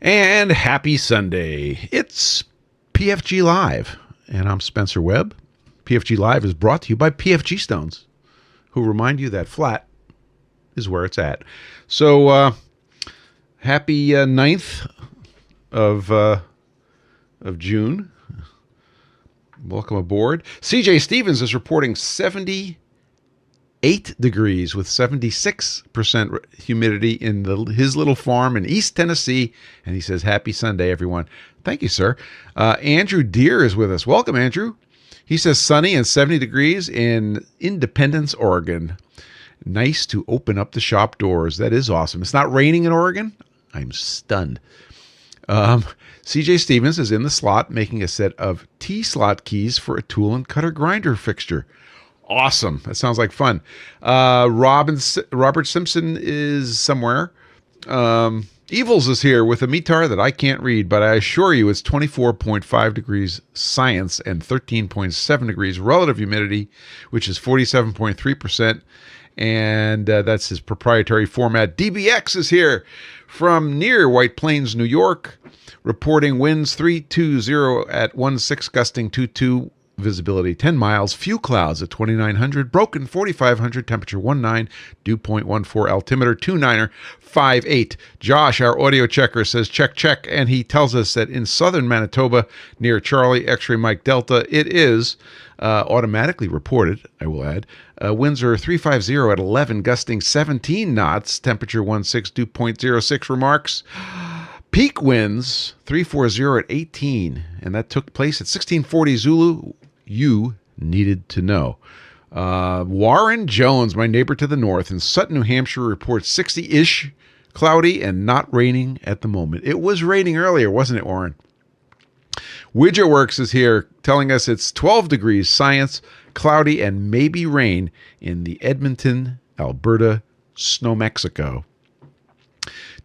And happy Sunday. It's PFG Live, and I'm Spencer Webb. PFG Live is brought to you by PFG Stones, who remind you that flat is where it's at. So, happy 9th of June. Welcome aboard. CJ Stevens is reporting 78 degrees with 76% humidity in his little farm in East Tennessee. And he says, happy Sunday, everyone. Thank you, sir. Andrew Deere is with us. Welcome, Andrew. He says sunny and 70 degrees in Independence, Oregon. Nice to open up the shop doors. That is awesome. It's not raining in Oregon. I'm stunned. CJ Stevens is in the slot making a set of T-slot keys for a tool and cutter grinder fixture. Awesome. That sounds like fun. Robert Simpson is somewhere. Evils is here with a METAR that I can't read, but I assure you it's 24.5 degrees science and 13.7 degrees relative humidity, which is 47.3%. And that's his proprietary format. DBX is here from near White Plains, New York, reporting winds 320 at 16 gusting 22. Visibility 10 miles, few clouds at 2900, broken 4500, temperature 19, dew point 14, altimeter 29er 58. Josh, our audio checker, says check, and he tells us that in southern Manitoba near Charlie X-ray Mike Delta, it is automatically reported, I will add. Winds are 350 at 11, gusting 17 knots, temperature 16, dew point 06. Remarks. Peak winds 340 at 18, and that took place at 1640 Zulu. You needed to know. Warren Jones, my neighbor to the north in Sutton, New Hampshire, reports 60-ish, cloudy and not raining at the moment. It was raining earlier, wasn't it, Warren? Widgetworks is here telling us it's 12 degrees science, cloudy, and maybe rain in the Edmonton, Alberta, Snow Mexico.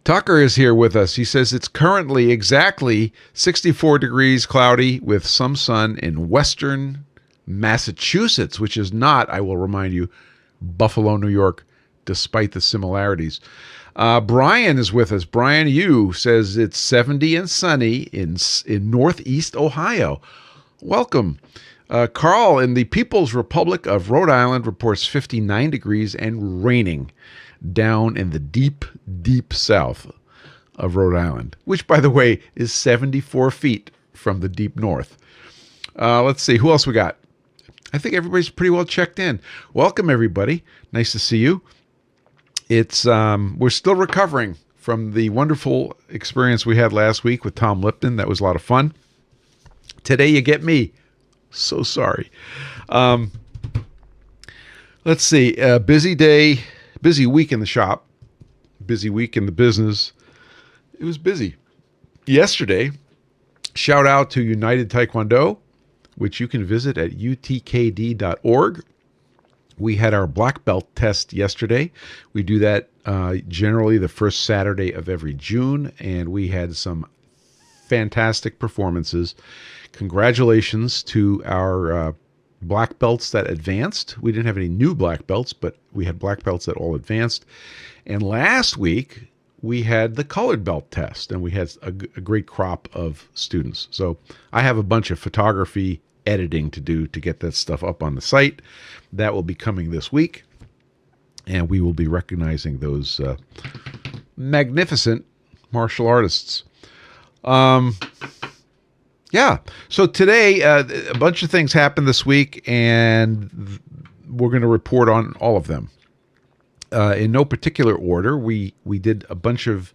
Tucker is here with us. He says it's currently exactly 64 degrees cloudy with some sun in western Massachusetts, which is not, I will remind you, Buffalo, New York, despite the similarities. Brian is with us. Brian Yu says it's 70 and sunny in northeast Ohio. Welcome. Carl in the People's Republic of Rhode Island reports 59 degrees and raining down in the deep, deep south of Rhode Island, which, by the way, is 74 feet from the deep north. Let's see. Who else we got? I think everybody's pretty well checked in. Welcome, everybody. Nice to see you. It's we're still recovering from the wonderful experience we had last week with Tom Lipton. That was a lot of fun. Today you get me. So sorry. Let's see. Busy day. Busy week in the shop, busy week in the business. It was busy. Yesterday, shout out to United Taekwondo, which you can visit at utkd.org. We had our black belt test yesterday. We do that generally the first Saturday of every June, and we had some fantastic performances. Congratulations to our black belts that advanced. We didn't have any new black belts, but we had black belts that all advanced. And last week, we had the colored belt test, and we had a great crop of students. So I have a bunch of photography editing to do to get that stuff up on the site. That will be coming this week, and we will be recognizing those magnificent martial artists. Yeah. So today, a bunch of things happened this week, and we're going to report on all of them. In no particular order, we did a bunch of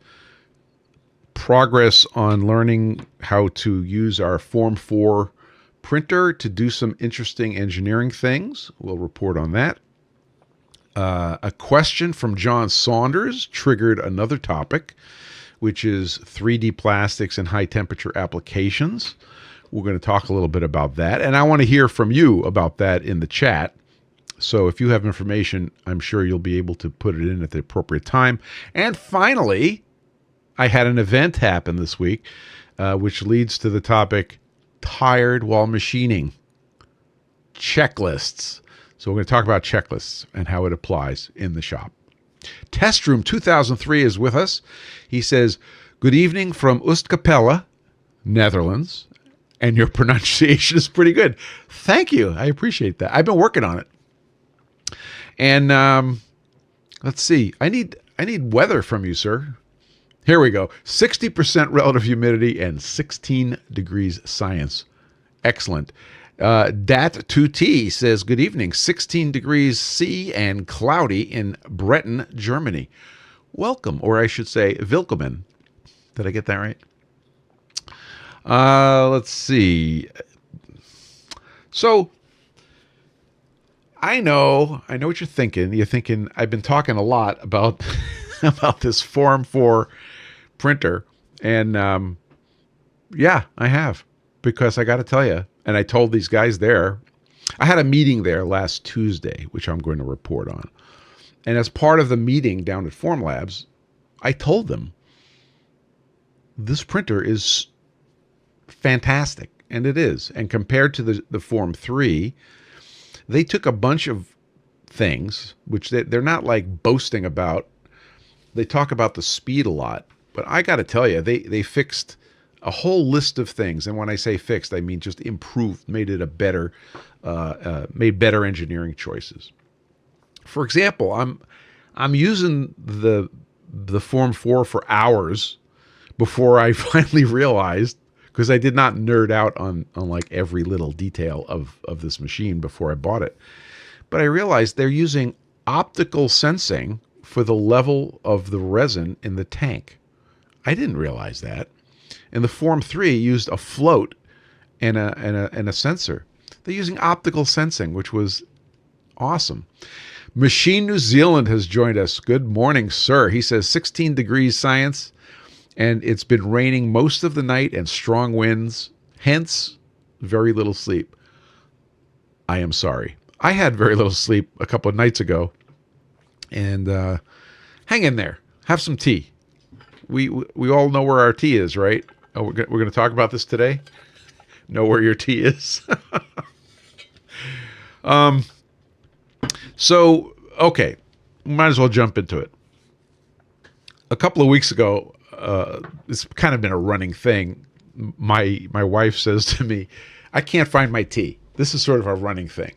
progress on learning how to use our Form 4 printer to do some interesting engineering things. We'll report on that. A question from John Saunders triggered another topic, which is 3D plastics and high-temperature applications. We're going to talk a little bit about that, and I want to hear from you about that in the chat. So if you have information, I'm sure you'll be able to put it in at the appropriate time. And finally, I had an event happen this week, which leads to the topic, tired while machining. Checklists. So we're going to talk about checklists and how it applies in the shop. Test Room 2003 is with us. He says, Good evening from Oostkapelle, Netherlands. And your pronunciation is pretty good. Thank you. I appreciate that. I've been working on it. And let's see. I need weather from you, sir. Here we go. 60% relative humidity and 16 degrees science. Excellent. Dat2T says, good evening. 16 degrees C and cloudy in Bretten, Germany. Welcome, or I should say, willkommen. Did I get that right? Let's see. So I know what you're thinking. You're thinking I've been talking a lot about about this Form 4 printer, and yeah, I have, because I got to tell you, and I told these guys there, I had a meeting there last Tuesday, which I'm going to report on, and as part of the meeting down at FormLabs, I told them this printer is fantastic, and it is. And compared to the Form 3, they took a bunch of things, which they're not like boasting about. They talk about the speed a lot, but I got to tell you, they fixed a whole list of things. And when I say fixed, I mean just improved, made it a better, made better engineering choices. For example, I'm using the Form 4 for hours before I finally realized, because I did not nerd out on like every little detail of this machine before I bought it, but I realized they're using optical sensing for the level of the resin in the tank. I didn't realize that. And the Form 3 used a float and a sensor. They're using optical sensing, which was awesome. Machine New Zealand has joined us. Good morning, sir. He says 16 degrees science, and it's been raining most of the night and strong winds, hence very little sleep. I am sorry. I had very little sleep a couple of nights ago, and hang in there. Have some tea. We all know where our tea is, right? Oh, we're going to talk about this today? Know where your tea is? So, okay. Might as well jump into it. A couple of weeks ago, it's kind of been a running thing. My wife says to me, I can't find my tea. This is sort of a running thing.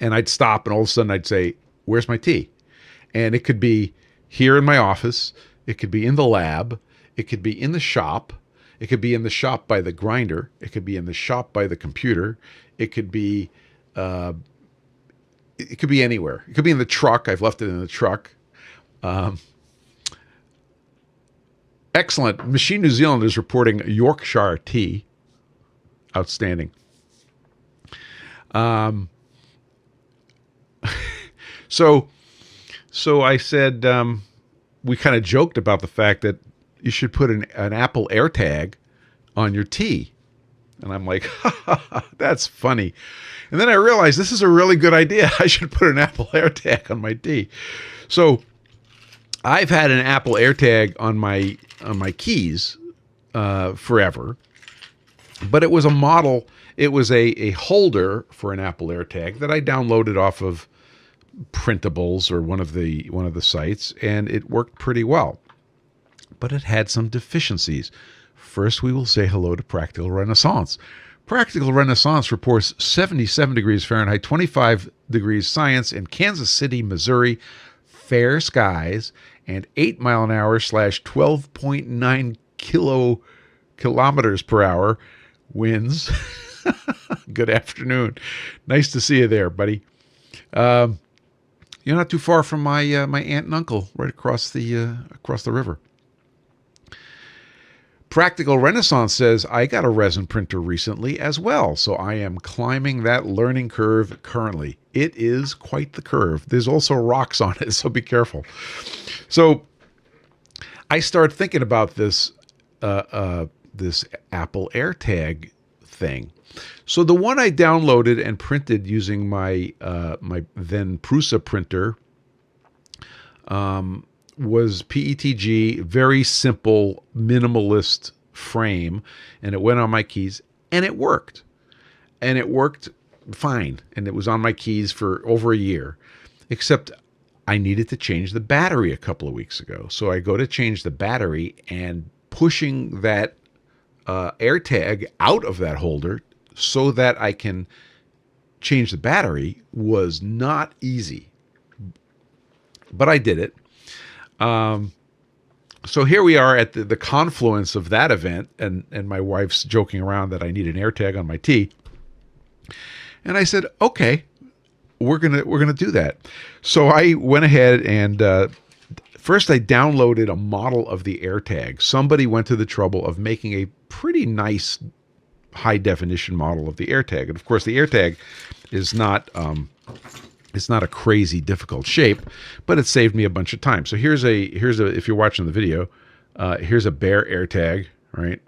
And I'd stop, and all of a sudden I'd say, where's my tea? And it could be here in my office. It could be in the lab. It could be in the shop. It could be in the shop by the grinder. It could be in the shop by the computer. It could be anywhere. It could be in the truck. I've left it in the truck. Excellent. Machine New Zealand is reporting Yorkshire tea. Outstanding. So I said, we kind of joked about the fact that you should put an Apple AirTag on your tea. And I'm like, that's funny. And then I realized this is a really good idea. I should put an Apple AirTag on my tea. So I've had an Apple AirTag on my keys forever, but it was a model. It was a holder for an Apple AirTag that I downloaded off of Printables or one of the sites, and it worked pretty well. But it had some deficiencies. First, we will say hello to Practical Renaissance. Practical Renaissance reports 77 degrees Fahrenheit, 25 degrees science in Kansas City, Missouri. Fair skies and 8 mile an hour / 12.9 kilometers per hour winds. Good afternoon. Nice to see you there, buddy. You're not too far from my aunt and uncle, right across the river. Practical Renaissance says, I got a resin printer recently as well, so I am climbing that learning curve currently. It is quite the curve. There's also rocks on it, so be careful. So I start thinking about this this Apple AirTag thing. So the one I downloaded and printed using my my then Prusa printer was PETG, very simple, minimalist frame, and it went on my keys, and it worked. And it worked fine, and it was on my keys for over a year. Except I needed to change the battery a couple of weeks ago. So I go to change the battery, and pushing that AirTag out of that holder so that I can change the battery was not easy. But I did it. So here we are at the confluence of that event, and my wife's joking around that I need an AirTag on my T. And I said, okay, we're gonna do that. So I went ahead and first I downloaded a model of the AirTag. Somebody went to the trouble of making a pretty nice high definition model of the AirTag, and of course the AirTag is not it's not a crazy difficult shape, but it saved me a bunch of time. So here's a if you're watching the video, here's a bare AirTag, right?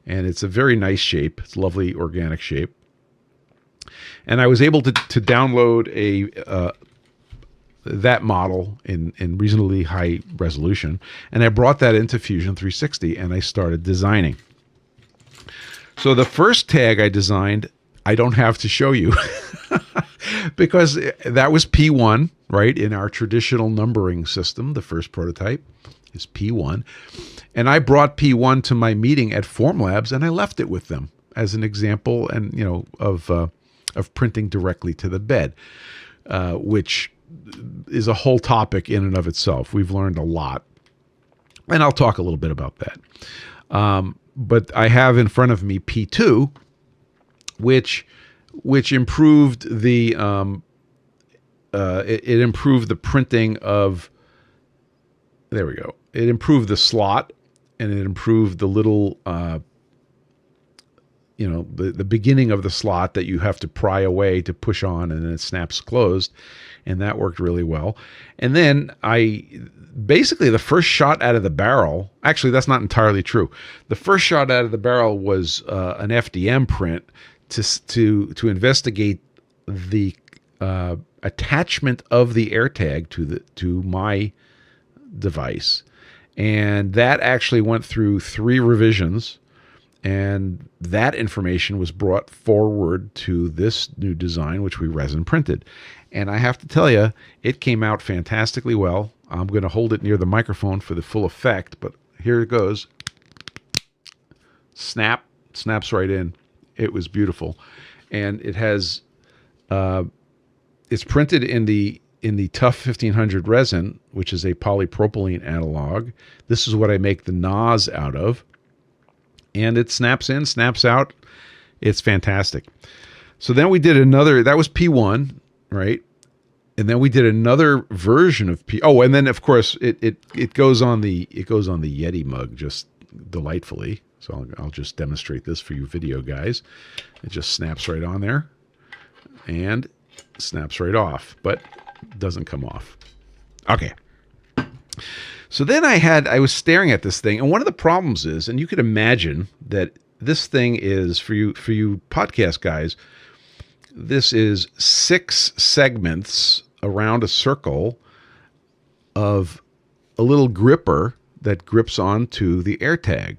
And it's a very nice shape. It's a lovely organic shape. And I was able to download that model in reasonably high resolution, and I brought that into Fusion 360 and I started designing. So the first tag I designed, I don't have to show you because that was P1, right? In our traditional numbering system, the first prototype is P1. And I brought P1 to my meeting at FormLabs, and I left it with them as an example, and of printing directly to the bed, which is a whole topic in and of itself. We've learned a lot, and I'll talk a little bit about that. But I have in front of me P2, which improved the it improved the printing of. There we go. It improved the slot, and it improved the little. The beginning of the slot that you have to pry away to push on, and then it snaps closed, and that worked really well. And then basically the first shot out of the barrel, actually that's not entirely true. The first shot out of the barrel was an FDM print to investigate the attachment of the AirTag to my device, and that actually went through 3 revisions. And that information was brought forward to this new design, which we resin printed. And I have to tell you, it came out fantastically well. I'm going to hold it near the microphone for the full effect, but here it goes. Snaps right in. It was beautiful. And it has, it's printed in the Tough 1500 resin, which is a polypropylene analog. This is what I make the NOS out of. And it snaps in, snaps out. It's fantastic. So then we did another, that was P1, right? And then we did another version of P. Oh, and then of course it goes on the Yeti mug just delightfully. So I'll just demonstrate this for you video guys. It just snaps right on there and snaps right off, but doesn't come off. Okay. So then I was staring at this thing, and one of the problems is, and you could imagine that this thing is, for you podcast guys, this is 6 segments around a circle of a little gripper that grips onto the AirTag.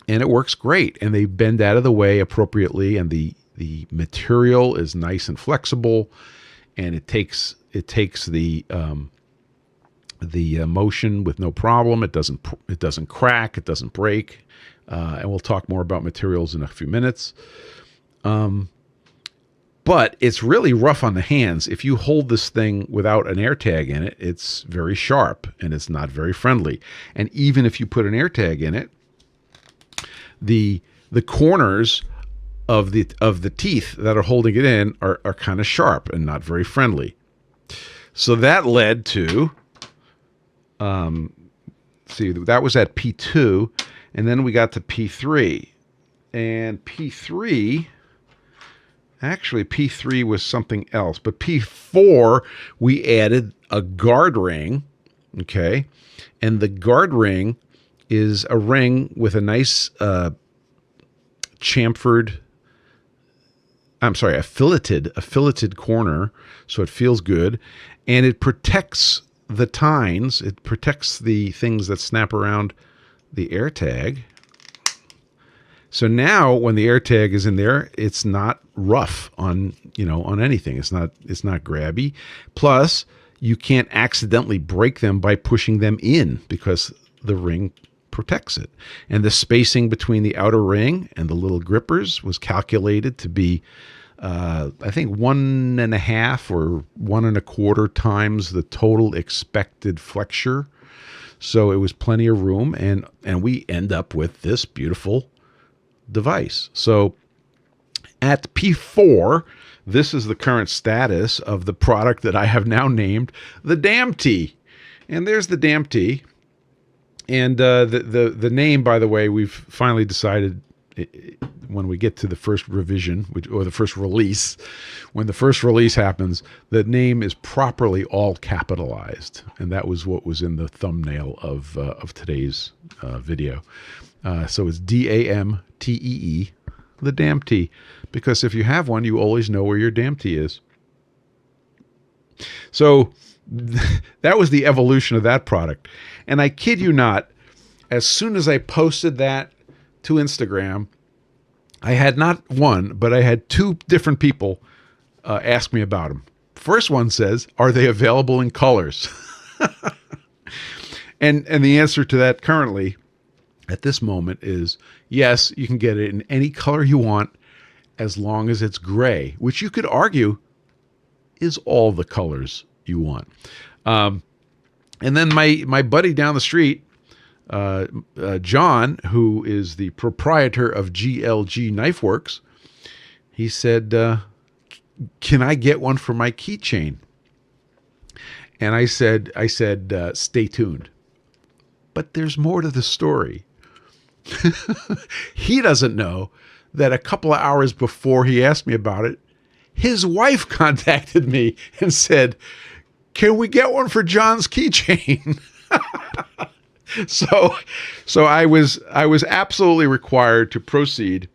And it works great, and they bend out of the way appropriately, and the material is nice and flexible, and it takes the motion with no problem. It doesn't crack. It doesn't break. And we'll talk more about materials in a few minutes. But it's really rough on the hands. If you hold this thing without an AirTag in it, it's very sharp and it's not very friendly. And even if you put an AirTag in it, the corners of the teeth that are holding it in are kind of sharp and not very friendly. So that led to see, that was at P2, and then we got to P3. And P3 was something else, but P4 we added a guard ring, okay? And the guard ring is a ring with a nice a filleted corner, so it feels good, and it protects the tines. It protects the things that snap around the AirTag. So now when the AirTag is in there, it's not rough on anything. It's not grabby. Plus, you can't accidentally break them by pushing them in because the ring protects it. And the spacing between the outer ring and the little grippers was calculated to be, I think 1.5 or 1.25 times the total expected flexure. So it was plenty of room, and we end up with this beautiful device. So at P4, this is the current status of the product that I have now named the DAMTEE. And there's the DAMTEE. And the name, by the way, we've finally decided when we get to the first revision, or the first release, when the first release happens, the name is properly all capitalized. And that was what was in the thumbnail of today's video. So it's DAMTEE, the DAMTEE. Because if you have one, you always know where your DAMTEE is. So that was the evolution of that product. And I kid you not, as soon as I posted that to Instagram, I had not one, but I had 2 different people ask me about them. First one says, are they available in colors? and the answer to that currently, at this moment, is yes, you can get it in any color you want as long as it's gray, which you could argue is all the colors you want. And then my buddy down the street, John, who is the proprietor of GLG Knife Works, he said, can I get one for my keychain? And I said, stay tuned. But there's more to the story. He doesn't know that a couple of hours before he asked me about it, his wife contacted me and said, can we get one for John's keychain? So I was absolutely required to proceed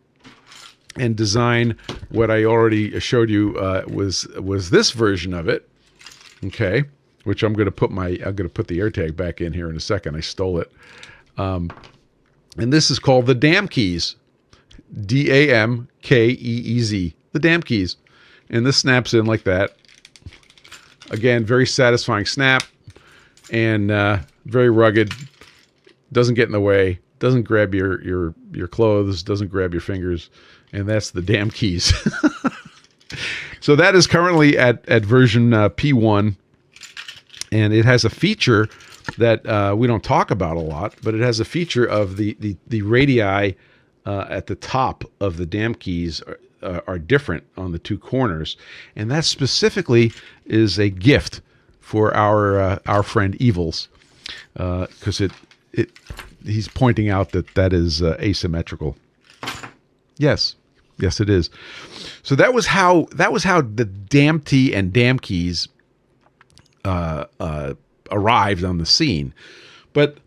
and design what I already showed you was this version of it. Okay, which I'm going to put the AirTag back in here in a second. I stole it. And this is called the DAMKEEZ. DAMKEEZ. The DAMKEEZ. And this snaps in like that. Again, very satisfying snap, and very rugged. Doesn't get in the way. Doesn't grab your clothes. Doesn't grab your fingers. And that's the DAMKEEZ. So that is currently at version P1, and it has a feature that we don't talk about a lot, but it has a feature of the radii at the top of the DAMKEEZ are different on the 2 corners, and that specifically is a gift for our friend Evils, because he's pointing out that is asymmetrical. Yes, it is. So that was how the DAMTEE and DAMKEEZ arrived on the scene, but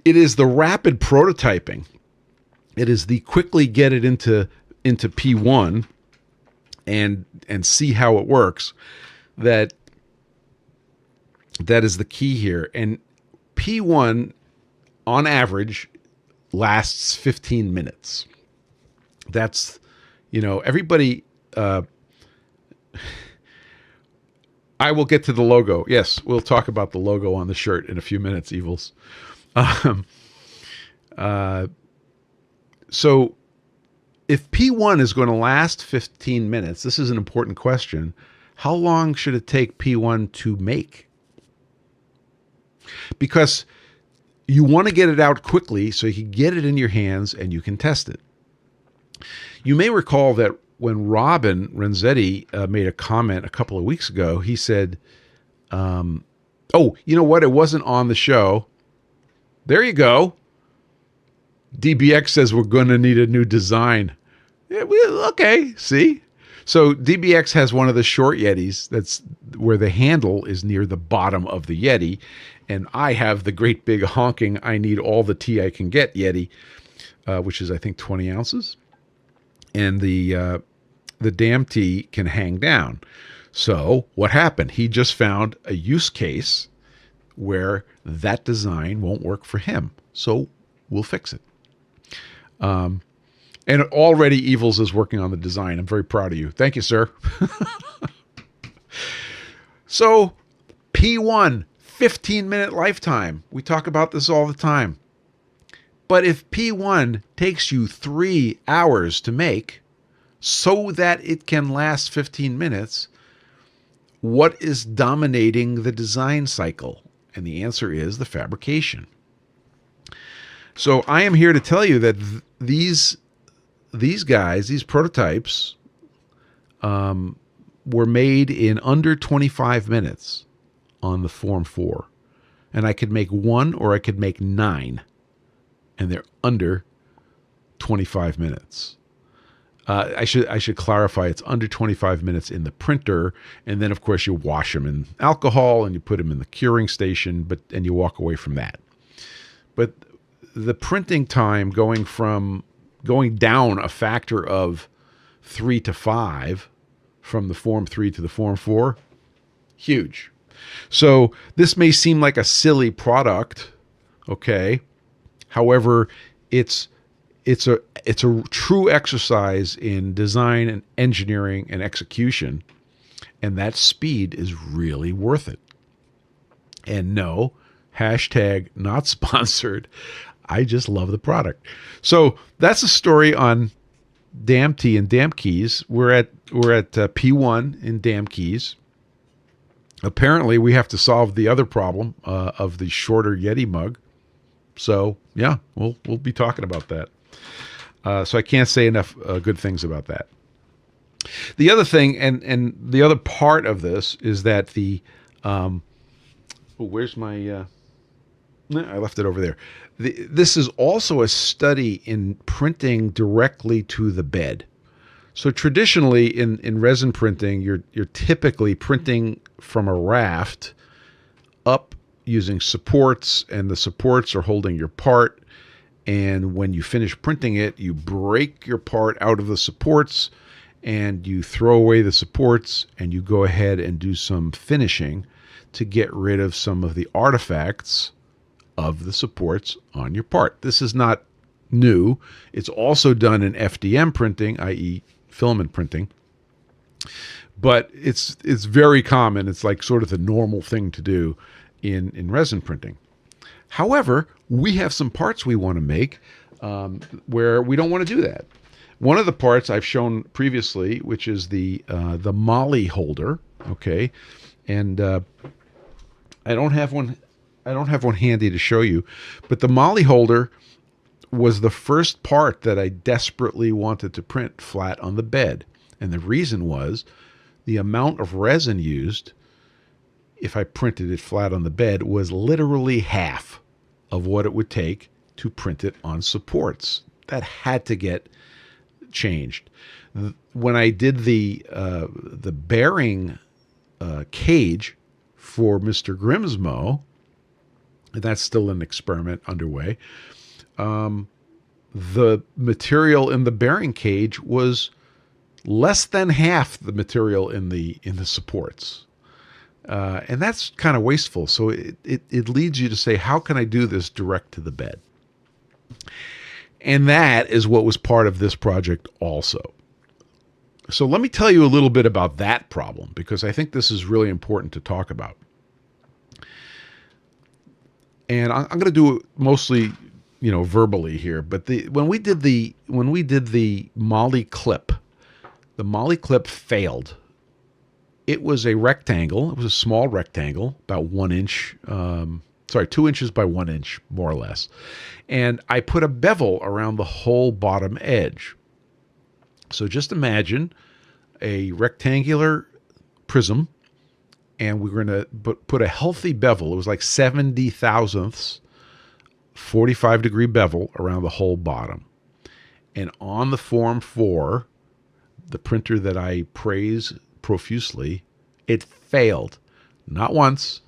it is the rapid prototyping. It is the quickly get it into P1 and see how it works that is the key here. And P1 on average lasts 15 minutes. That's, everybody, I will get to the logo. Yes, we'll talk about the logo on the shirt in a few minutes, Evils. So if P1 is going to last 15 minutes, this is an important question. How long should it take P1 to make? Because you want to get it out quickly so you can get it in your hands and you can test it. You may recall that when Robin Renzetti made a comment a couple of weeks ago, he said, oh, you know what? It wasn't on the show. There you go. DBX says we're going to need a new design. Yeah, okay, see? So DBX has one of the short Yetis that's where the handle is near the bottom of the Yeti, and I have the great big honking I need all the tea I can get Yeti, which is I think 20 ounces. And the DAMTEE can hang down. So what happened? He just found a use case where that design won't work for him. So we'll fix it. And already Evils is working on the design. I'm very proud of you. Thank you, sir. So P1, 15-minute lifetime. We talk about this all the time. But if P1 takes you 3 hours to make so that it can last 15 minutes, what is dominating the design cycle? And the answer is the fabrication. So I am here to tell you that these guys, these prototypes, were made in under 25 minutes on the Form 4. And I could make 1 or I could make 9. And they're under 25 minutes. I should clarify, it's under 25 minutes in the printer, and then of course you wash them in alcohol and you put them in the curing station, and you walk away from that. But the printing time going down a factor of 3 to 5 from the Form 3 to the Form 4, huge. So this may seem like a silly product, okay? However, it's a true exercise in design and engineering and execution, and that speed is really worth it. And no, hashtag not sponsored. I just love the product. So that's a story on DAMTEE and DAMKEEZ. We're at P1 in DAMKEEZ. Apparently, we have to solve the other problem of the shorter Yeti mug. So yeah, we'll be talking about that. So I can't say enough good things about that. The other thing, and the other part of this is that where's my? I left it over there. This is also a study in printing directly to the bed. So traditionally in resin printing, you're typically printing from a raft up using supports, and the supports are holding your part. And when you finish printing it, you break your part out of the supports and you throw away the supports and you go ahead and do some finishing to get rid of some of the artifacts of the supports on your part. This is not new. It's also done in FDM printing, i.e. filament printing. But it's very common. It's like sort of the normal thing to do in resin printing. However, we have some parts we want to make where we don't want to do that. One of the parts I've shown previously, which is the molly holder, okay, and I don't have one handy to show you, but the molly holder was the first part that I desperately wanted to print flat on the bed, and the reason was the amount of resin used. If I printed it flat on the bed, was literally half of what it would take to print it on supports. That had to get changed. When I did the bearing cage for Mr. Grimsmo, and that's still an experiment underway, the material in the bearing cage was less than half the material in the supports. And that's kind of wasteful. So it leads you to say, how can I do this direct to the bed? And that is what was part of this project also. So let me tell you a little bit about that problem, because I think this is really important to talk about. And I'm going to do it mostly, verbally here. But when we did the molly clip, the molly clip failed. It was a rectangle. It was a small rectangle, about 1 inch, 2 inches by 1 inch, more or less. And I put a bevel around the whole bottom edge. So just imagine a rectangular prism, and we're going to put a healthy bevel. It was like 70 thousandths, 45-degree bevel around the whole bottom. And on the Form 4, the printer that I praise profusely, it failed. Not once,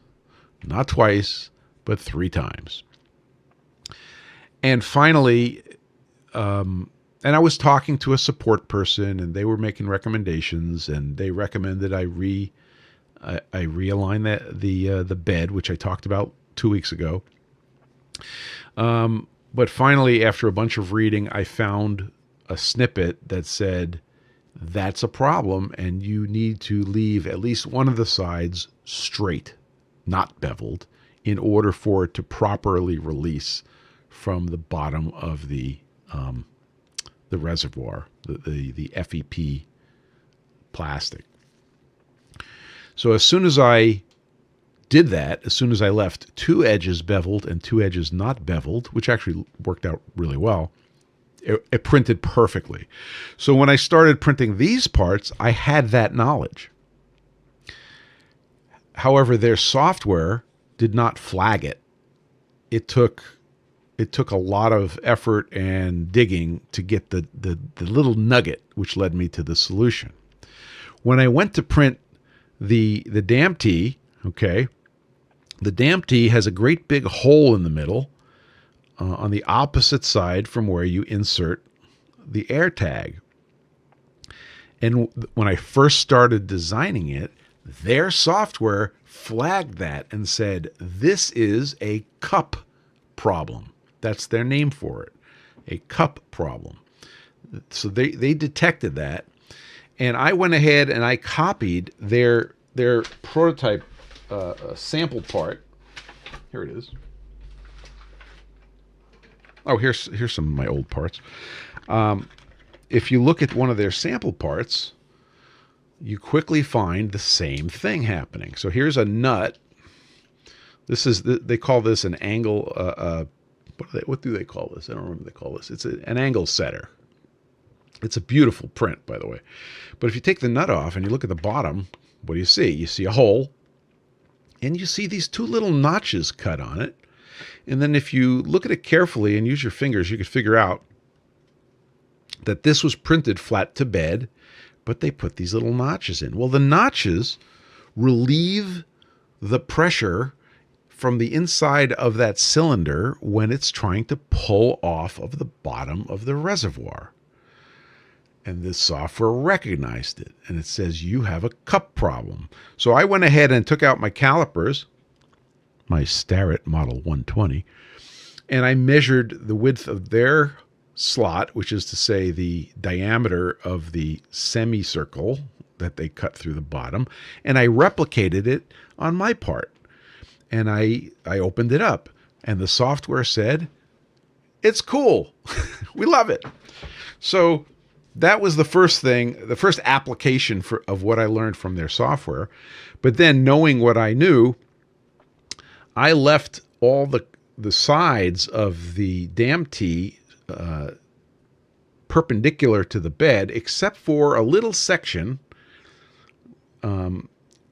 not twice, but 3 times. And finally, and I was talking to a support person, and they were making recommendations, and they recommended I realign the bed, which I talked about 2 weeks ago. But finally, after a bunch of reading, I found a snippet that said, that's a problem, and you need to leave at least one of the sides straight. not beveled, in order for it to properly release from the bottom of the reservoir, the FEP plastic. So as soon as I did that, as soon as I left 2 edges beveled and 2 edges not beveled, which actually worked out really well, it printed perfectly. So when I started printing these parts, I had that knowledge. However, their software did not flag it. It took a lot of effort and digging to get the little nugget, which led me to the solution. When I went to print the DAMTEE, okay, the DAMTEE has a great big hole in the middle on the opposite side from where you insert the air tag. And when I first started designing it, their software flagged that and said, this is a cup problem. That's their name for it, a cup problem. So they detected that, and I went ahead and I copied their prototype sample part. Here it is. Oh, here's some of my old parts. If you look at one of their sample parts, you quickly find the same thing happening. So here's a nut. This is they call this an angle. What do they call this? I don't remember what they call this. It's an angle setter. It's a beautiful print, by the way. But if you take the nut off and you look at the bottom, what do you see? You see a hole, and you see these 2 little notches cut on it. And then if you look at it carefully and use your fingers, you could figure out that this was printed flat to bed, but they put these little notches in. Well, the notches relieve the pressure from the inside of that cylinder when it's trying to pull off of the bottom of the reservoir. And this software recognized it, and it says you have a cup problem. So I went ahead and took out my calipers, my Starrett Model 120, and I measured the width of their slot, which is to say the diameter of the semicircle that they cut through the bottom, and I replicated it on my part. And I opened it up, and the software said, it's cool. We love it. So that was the first thing, the first application of what I learned from their software. But then, knowing what I knew, I left all the sides of the DAMTEE perpendicular to the bed, except for a little section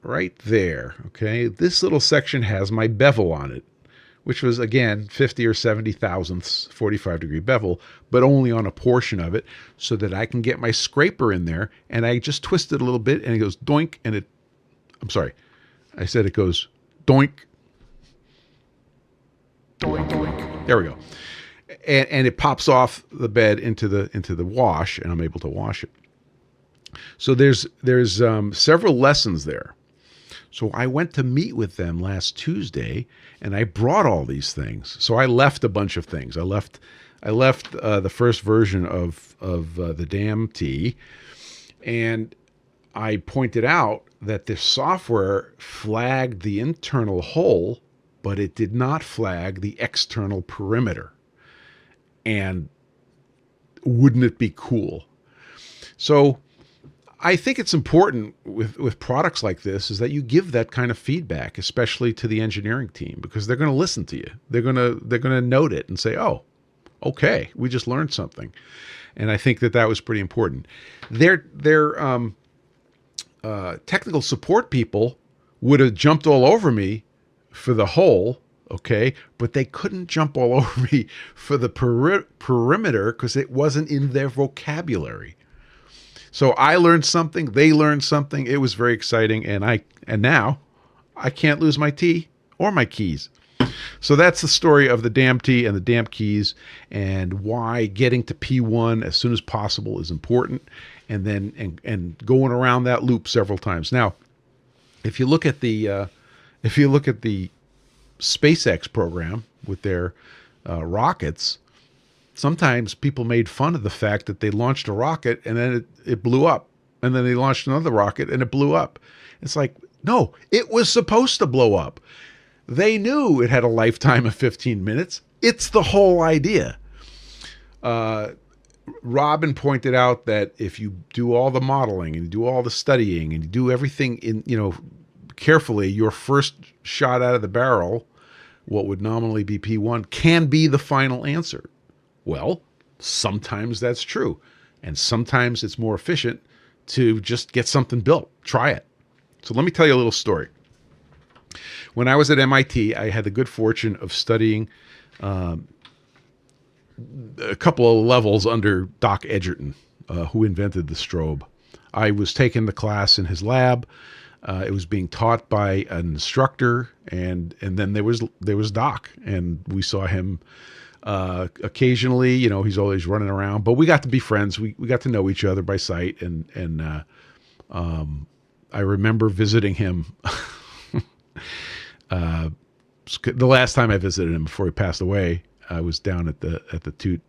right there. Okay, this little section has my bevel on it, which was, again, 50 or 70 thousandths 45-degree bevel, but only on a portion of it, so that I can get my scraper in there, and I just twist it a little bit, and it goes doink, and I'm sorry, I said it goes doink, doink, doink. There we go. And it pops off the bed into the wash, and I'm able to wash it. So there's several lessons there. So I went to meet with them last Tuesday, and I brought all these things. So I left a bunch of things. I left the first version of the DAMTEE, and I pointed out that the software flagged the internal hole, but it did not flag the external perimeter. And wouldn't it be cool? So I think it's important with products like this is that you give that kind of feedback, especially to the engineering team, because they're going to listen to you. They're going to note it and say, "Oh, okay, we just learned something." And I think that was pretty important. Their technical support people would have jumped all over me for the hole, okay, but they couldn't jump all over me for the perimeter because it wasn't in their vocabulary. So I learned something, they learned something. It was very exciting, and now I can't lose my T or my keys. So that's the story of the DAMTEE and the DAMKEEZ, and why getting to P1 as soon as possible is important, and then and going around that loop several times. Now, if you look at the SpaceX program with their rockets, sometimes people made fun of the fact that they launched a rocket and then it blew up, and then they launched another rocket and it blew up. It's like, No, it was supposed to blow up. They knew it had a lifetime of 15 minutes. It's the whole idea. Robin pointed out that if you do all the modeling and you do all the studying and you do everything in, carefully, your first shot out of the barrel, what would nominally be P1, can be the final answer. Well, sometimes that's true. And sometimes it's more efficient to just get something built. Try it. So let me tell you a little story. When I was at MIT, I had the good fortune of studying a couple of levels under Doc Edgerton, who invented the strobe. I was taking the class in his lab. It was being taught by an instructor, and then there was Doc, and we saw him occasionally. He's always running around, but we got to be friends. We got to know each other by sight, and I remember visiting him. The last time I visited him before he passed away, I was down at the Toot,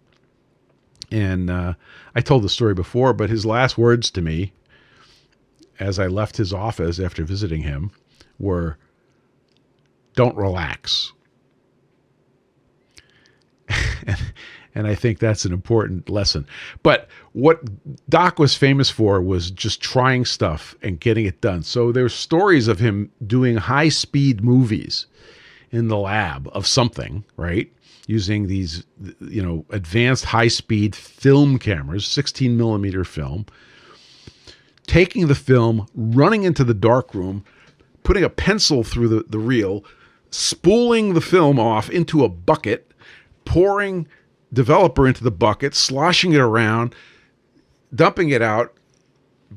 and I told the story before, but his last words to me as I left his office after visiting him were, "Don't relax." And I think that's an important lesson. But what Doc was famous for was just trying stuff and getting it done. So there's stories of him doing high-speed movies in the lab of something, right? Using these, advanced high-speed film cameras, 16 millimeter film, taking the film, running into the darkroom, putting a pencil through the reel, spooling the film off into a bucket, pouring developer into the bucket, sloshing it around, dumping it out,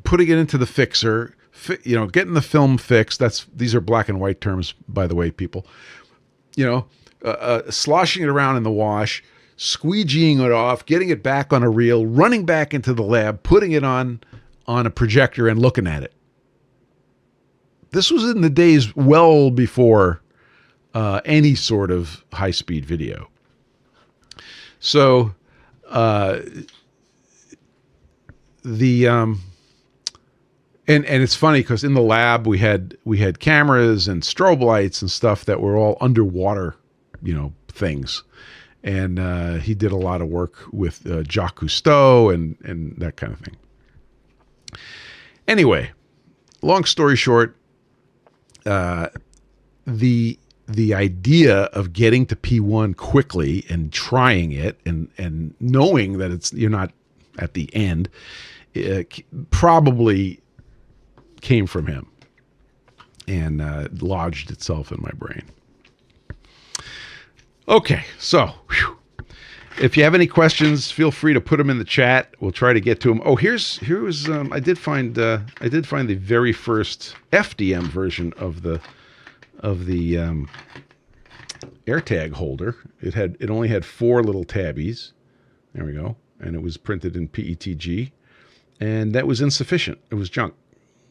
putting it into the fixer, getting the film fixed. These are black and white terms, by the way, people. Sloshing it around in the wash, squeegeeing it off, getting it back on a reel, running back into the lab, putting it on a projector and looking at it. This was in the days well before any sort of high-speed video. So and it's funny because in the lab we had cameras and strobe lights and stuff that were all underwater, things. And he did a lot of work with Jacques Cousteau and that kind of thing. Anyway, long story short, the idea of getting to P1 quickly and trying it and knowing that you're not at the end, probably came from him and lodged itself in my brain. Okay, so if you have any questions, feel free to put them in the chat. We'll try to get to them. Oh, here's I did find the very first FDM version of the AirTag holder. It only had 4 little tabbies. There we go. And it was printed in PETG, and that was insufficient. It was junk.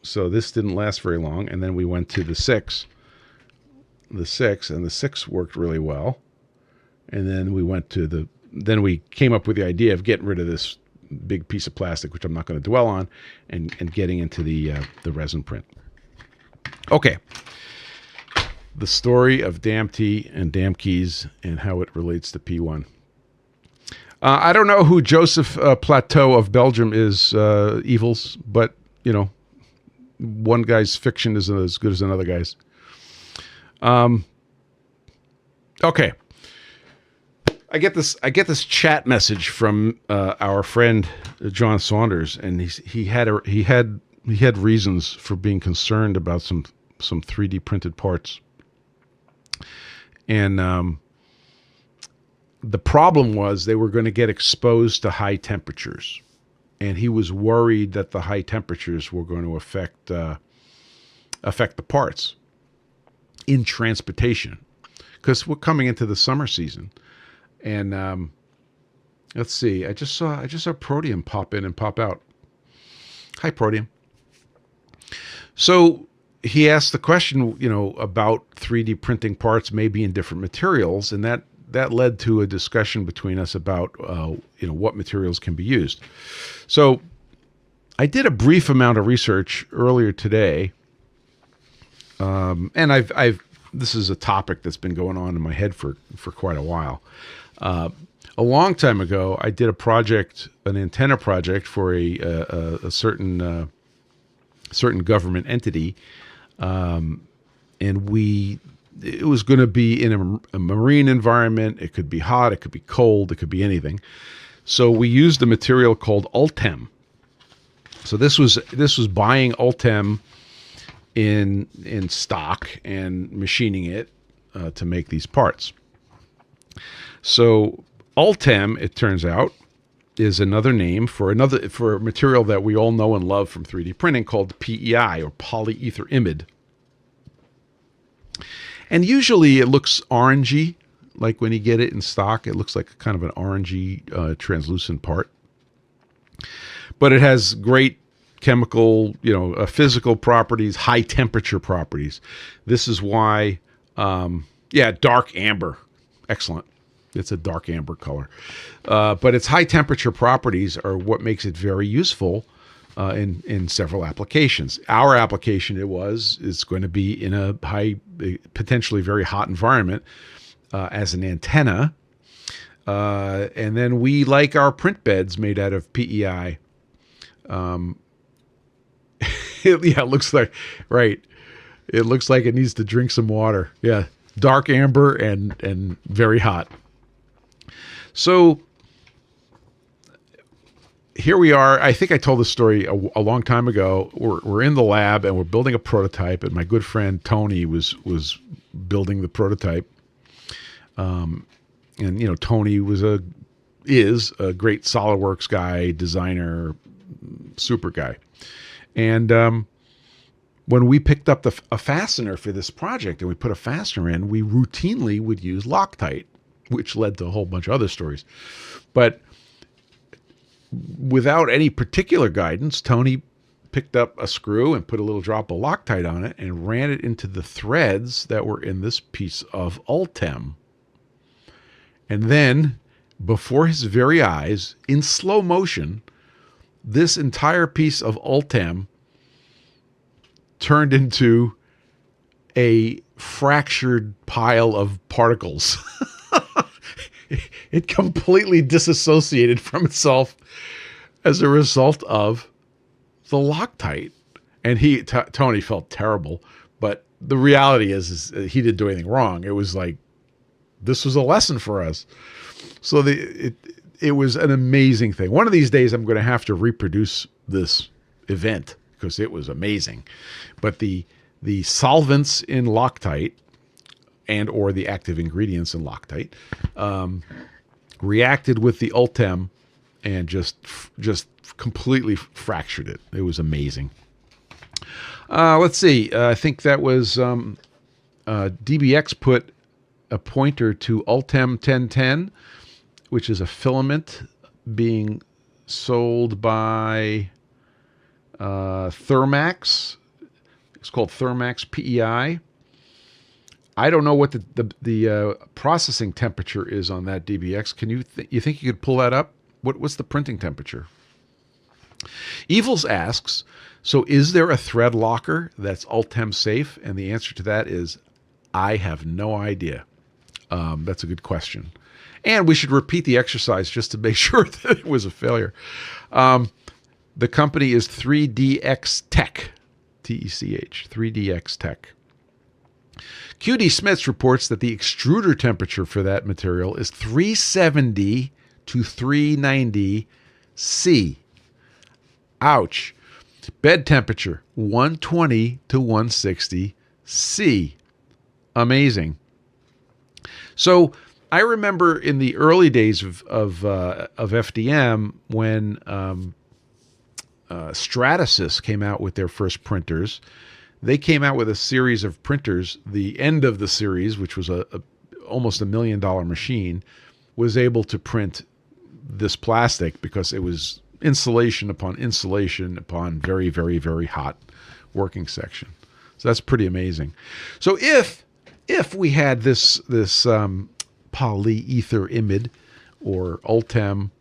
So this didn't last very long. And then we went to the 6, and the 6 worked really well. And then we came up with the idea of getting rid of this big piece of plastic, which I'm not going to dwell on, and getting into the resin print. Okay. The story of DAMTEE and DAMKEEZ and how it relates to P1. I don't know who Joseph Plateau of Belgium is, Evils, but, one guy's fiction isn't as good as another guy's. Okay. I get this chat message from our friend John Saunders, and he had reasons for being concerned about some 3D printed parts. And the problem was they were going to get exposed to high temperatures. And he was worried that the high temperatures were going to affect the parts in transportation. Because we're coming into the summer season. And let's see, I just saw Proteum pop in and pop out. Hi, Proteum. So he asked the question, about 3D printing parts maybe in different materials, and that led to a discussion between us about, what materials can be used. So I did a brief amount of research earlier today, And this is a topic that's been going on in my head for quite a while. A long time ago, I did an antenna project for a certain government entity, and it was going to be in a marine environment. It could be hot, it could be cold, it could be anything. So we used a material called Ultem. So this was buying Ultem in stock and machining it to make these parts. So Ultem, it turns out, is another name for a material that we all know and love from 3D printing called PEI, or polyether imide. And usually it looks orangey, like when you get it in stock, it looks like kind of an orangey translucent part. But it has great chemical, physical properties, high temperature properties. This is why, dark amber, excellent. It's a dark amber color. But its high temperature properties are what makes it very useful in several applications. Our application is going to be in a high, potentially very hot environment as an antenna. And then we like our print beds made out of PEI. It looks like, right. It looks like it needs to drink some water. Yeah. Dark amber and very hot. So here we are. I think I told this story a long time ago. We're in the lab and we're building a prototype, and my good friend Tony was building the prototype. And Tony is a great SolidWorks guy, designer, super guy. And when we picked up a fastener for this project and we put a fastener in, we routinely would use Loctite, which led to a whole bunch of other stories. But without any particular guidance, Tony picked up a screw and put a little drop of Loctite on it and ran it into the threads that were in this piece of Ultem. And then, before his very eyes, in slow motion, this entire piece of Ultem turned into a fractured pile of particles. It completely disassociated from itself as a result of the Loctite. And Tony felt terrible, but the reality is he didn't do anything wrong. It was like, this was a lesson for us. So it was an amazing thing. One of these days I'm going to have to reproduce this event because it was amazing. But the solvents in Loctite or the active ingredients in Loctite reacted with the Ultem and just completely fractured it. It was amazing. Let's see. I think that was DBX put a pointer to Ultem 1010, which is a filament being sold by Thermax. It's called Thermax PEI. I don't know what the processing temperature is on that DBX. Can you think you could pull that up? What's the printing temperature? Evils asks, so is there a thread locker that's Ultem safe? And the answer to that is, I have no idea. That's a good question. And we should repeat the exercise just to make sure that it was a failure. The company is 3DX Tech, T-E-C-H, 3DX Tech. QD Smiths reports that the extruder temperature for that material is 370 to 390 C. Ouch. Bed temperature, 120 to 160 C. Amazing. So I remember in the early days of FDM when Stratasys came out with their first printers. They came out with a series of printers. The end of the series, which was almost $1 million machine, was able to print this plastic because it was insulation upon very, very, very hot working section. So that's pretty amazing. So if we had this polyether imide or Ultem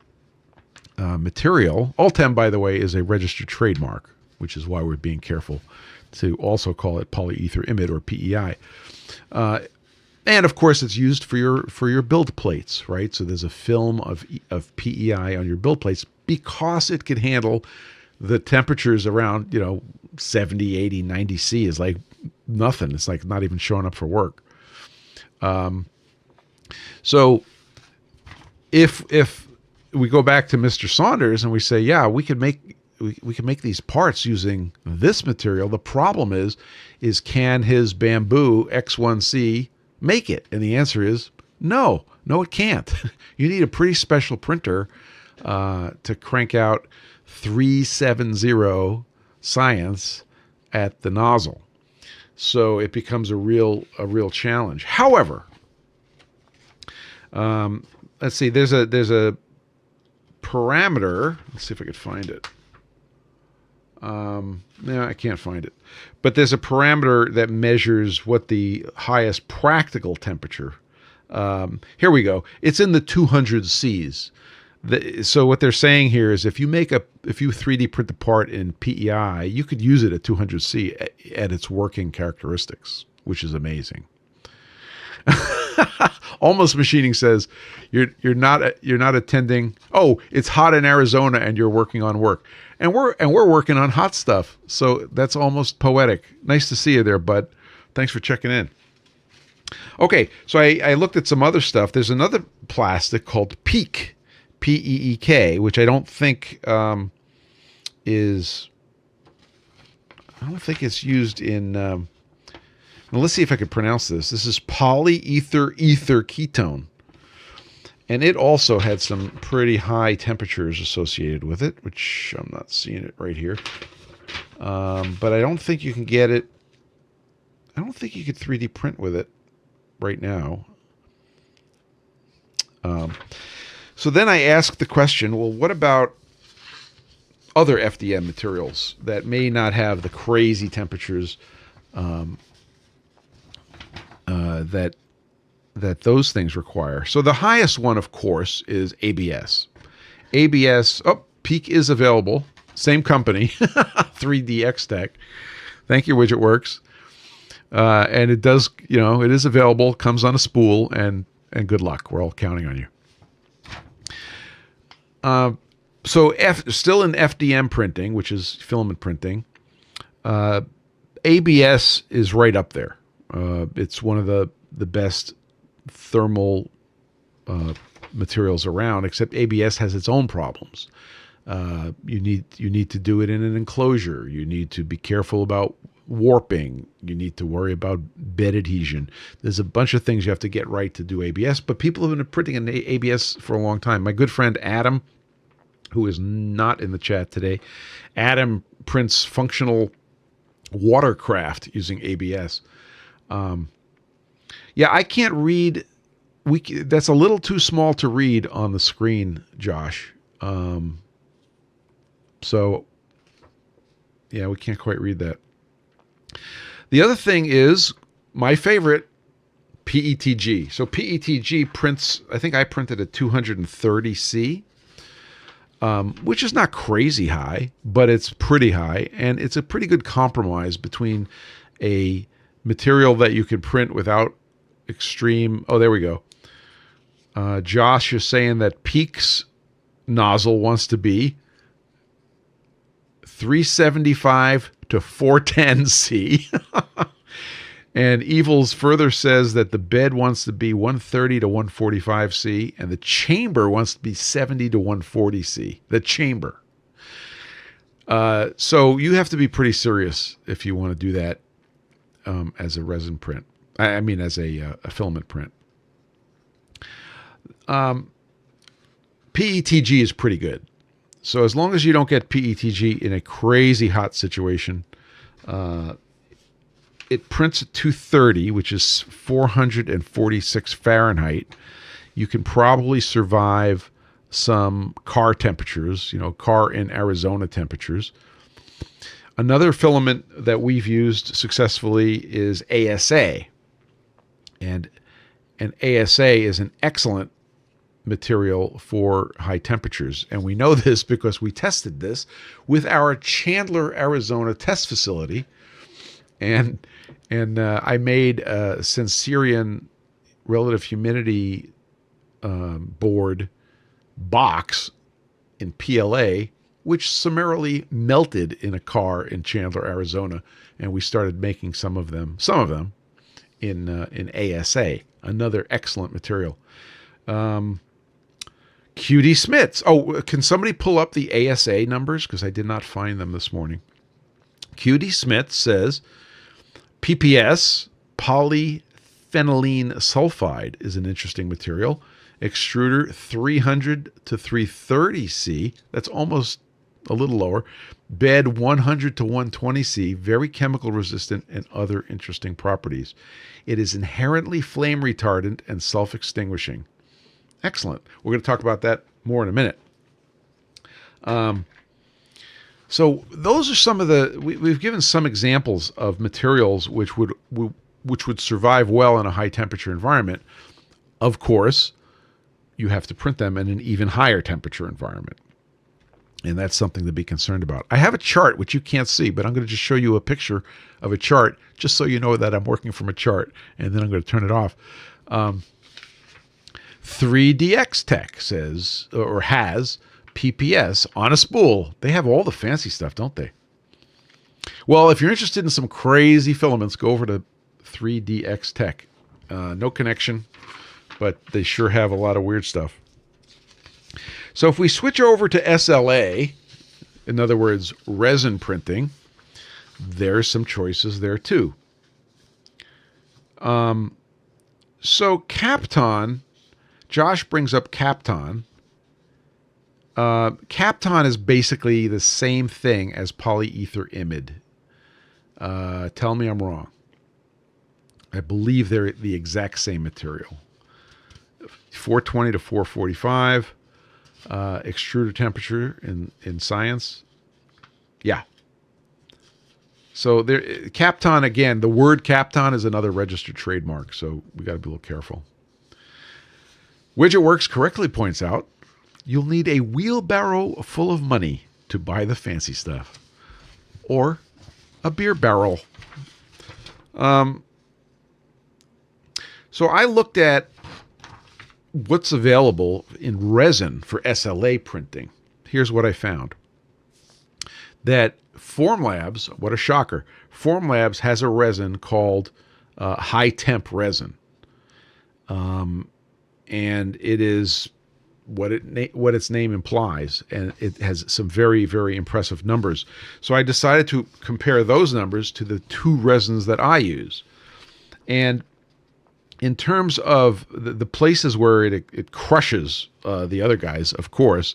material, Ultem, by the way, is a registered trademark. which is why we're being careful to also call it polyether imide, or PEI. And of course, it's used for your build plates, right? So there's a film of PEI on your build plates because it can handle the temperatures around 70, 80, 90 C is like nothing. It's like not even showing up for work. So if we go back to Mr. Saunders and we say, yeah, we can make these parts using this material. The problem is can his bamboo X1C make it? And the answer is no, it can't. You need a pretty special printer to crank out 370 science at the nozzle. So it becomes a real challenge. However, let's see. There's a parameter. Let's see if I could find it. No, I can't find it. But there's a parameter that measures what the highest practical temperature. Here we go. It's in the 200 Cs. So what they're saying here is if you 3D print the part in PEI, you could use it at 200 C at its working characteristics, which is amazing. Almost Machining says you're not attending. Oh, it's hot in Arizona and you're working on work, and we're working on hot stuff. So that's almost poetic. Nice to see you there, bud. Thanks for checking in. Okay, so I looked at some other stuff. There's another plastic called PEEK, PEEK, which I don't think is. I don't think it's used in. Well, let's see if I can pronounce this. This is polyether ether ketone. And it also had some pretty high temperatures associated with it, which I'm not seeing it right here. But I don't think you can get it. I don't think you could 3D print with it right now. So then I asked the question, well, what about other FDM materials that may not have the crazy temperatures that those things require? So the highest one, of course, is ABS. ABS, PEEK is available. Same company, 3DX Tech. Thank you, WidgetWorks. And it does, it is available, comes on a spool, and good luck. We're all counting on you. So still in FDM printing, which is filament printing, ABS is right up there. It's one of the best thermal materials around, except ABS has its own problems. You need to do it in an enclosure. You need to be careful about warping. You need to worry about bed adhesion. There's a bunch of things you have to get right to do ABS, but people have been printing in ABS for a long time. My good friend Adam, who is not in the chat today, Adam prints functional watercraft using ABS. Yeah, I can't read. That's a little too small to read on the screen, Josh. So, yeah, we can't quite read that. The other thing is my favorite, PETG. So PETG prints, I think I printed at 230 C, which is not crazy high, but it's pretty high. And it's a pretty good compromise between a material that you can print without extreme. Oh, there we go. Josh is saying that PEEK's nozzle wants to be 375 to 410 C. And Evils further says that the bed wants to be 130 to 145 C, and the chamber wants to be 70 to 140 C. The chamber. So you have to be pretty serious if you want to do that as a resin print. I mean, as a filament print. PETG is pretty good. So as long as you don't get PETG in a crazy hot situation, it prints at 230, which is 446 Fahrenheit. You can probably survive some car temperatures, car in Arizona temperatures. Another filament that we've used successfully is ASA. And ASA is an excellent material for high temperatures. And we know this because we tested this with our Chandler, Arizona test facility. And I made a Sensorion relative humidity board box in PLA, which summarily melted in a car in Chandler, Arizona. And we started making some of them in ASA, another excellent material. QD Smiths. Oh, can somebody pull up the ASA numbers? Because I did not find them this morning. QD Smith says PPS, polyphenylene sulfide, is an interesting material. Extruder 300 to 330C. That's almost a little lower. Bed 100 to 120C. Very chemical resistant and other interesting properties. It is inherently flame retardant and self-extinguishing. Excellent. We're going to talk about that more in a minute. So those are some of we've given some examples of materials which would survive well in a high temperature environment. Of course, you have to print them in an even higher temperature environment. And that's something to be concerned about. I have a chart, which you can't see, but I'm going to just show you a picture of a chart, just so you know that I'm working from a chart, and then I'm going to turn it off. 3DX Tech says, or has, PPS on a spool. They have all the fancy stuff, don't they? Well, if you're interested in some crazy filaments, go over to 3DX Tech. No connection, but they sure have a lot of weird stuff. So if we switch over to SLA, in other words, resin printing, there's some choices there too. So Kapton, Josh brings up Kapton. Kapton is basically the same thing as polyether imide. Tell me I'm wrong. I believe they're the exact same material. 420 to 445. Extruder temperature in science. Yeah. So there, Kapton, again, the word Kapton is another registered trademark, so we got to be a little careful. WidgetWorks correctly points out, you'll need a wheelbarrow full of money to buy the fancy stuff. Or a beer barrel. So I looked at what's available in resin for SLA printing. Here's what I found. That FormLabs, what a shocker, FormLabs has a resin called Hi-Temp resin. And it is what its name implies, and it has some very, very impressive numbers. So I decided to compare those numbers to the two resins that I use. And in terms of the places where it crushes the other guys, of course,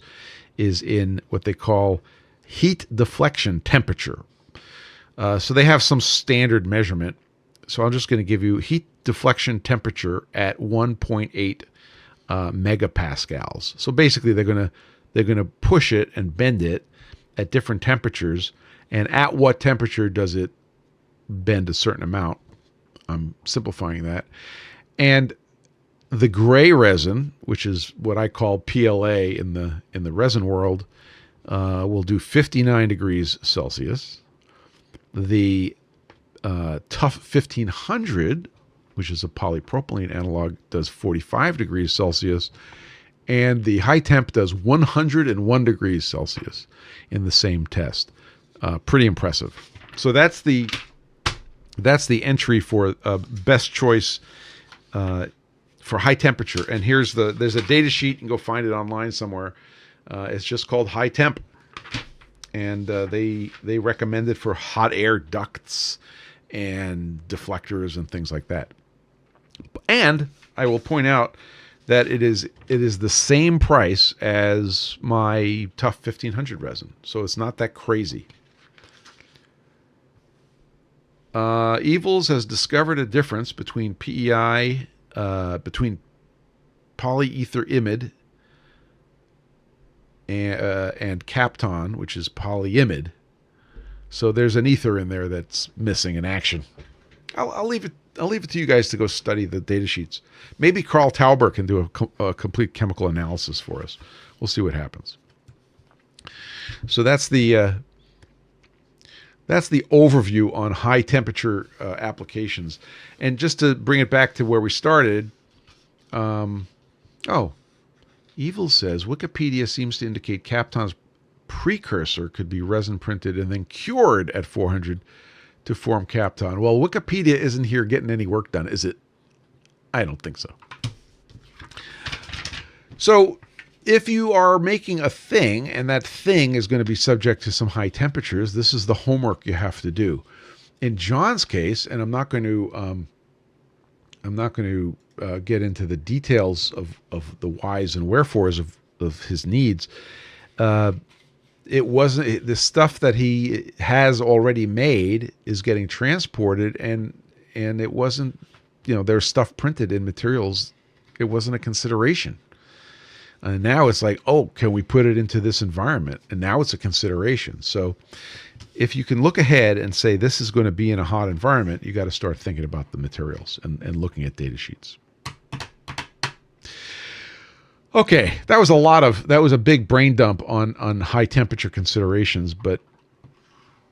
is in what they call heat deflection temperature. So they have some standard measurement. So I'm just going to give you heat deflection temperature at 1.8 megapascals. So basically, they're going to push it and bend it at different temperatures. And at what temperature does it bend a certain amount? I'm simplifying that. And the gray resin, which is what I call PLA in the resin world, will do 59 degrees Celsius. The tough 1500, which is a polypropylene analog, does 45 degrees Celsius. And the Hi-Temp does 101 degrees Celsius in the same test. Pretty impressive. So that's the entry for best choice for high temperature. And there's a data sheet. You can go find it online somewhere. It's just called Hi-Temp. And they recommend it for hot air ducts and deflectors and things like that. And I will point out that it is the same price as my Tough 1500 resin. So it's not that crazy. Evils has discovered a difference between PEI, between polyether imide and Kapton, which is polyimide. So there's an ether in there that's missing in action. I'll leave it I'll leave it to you guys to go study the data sheets. Maybe Carl Tauber can do a complete chemical analysis for us. We'll see what happens. So that's the overview on high temperature applications. And just to bring it back to where we started, Evil says Wikipedia seems to indicate Kapton's precursor could be resin printed and then cured at 400 to form Kapton. Well, Wikipedia isn't here getting any work done, is it? I don't think so. So if you are making a thing and that thing is going to be subject to some high temperatures, this is the homework you have to do. In John's case, and I'm not going to get into the details of the whys and wherefores of his needs. It wasn't the stuff that he has already made is getting transported, and it wasn't, there's stuff printed in materials. It wasn't a consideration. And now it's like, oh, can we put it into this environment? And now it's a consideration. So if you can look ahead and say this is going to be in a hot environment, you got to start thinking about the materials and looking at data sheets. Okay, that was a big brain dump on high temperature considerations, but